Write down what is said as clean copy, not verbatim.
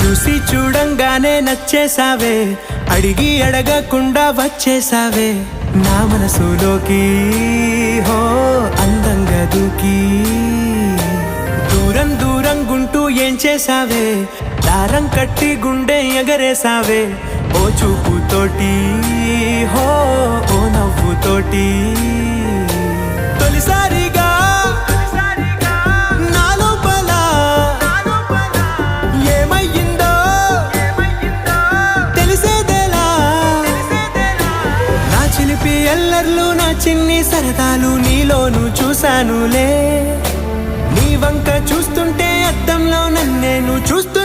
చూసి చూడంగానే నచ్చేసావే, అడిగి అడగకుండా వచ్చేసావే నా మనసులోకి. హో అందంగా దూకి దూరం దూరం గుంటూ ఏం చేసావే, దారం కట్టి గుండె ఎగరేసావే ఓ చూపుతోటి. హో ఓ నవ్వుతోటి తొలిసారిగా నా లోపల ఏమయ్యిందో తెలిసేదేలా. నా చిలిపి ఎల్లర్లు నా చిన్ని సరదాలు నీలోను చూశానులే. నీ వంక చూస్తుంటే అద్దంలో నన్నేను చూస్తూ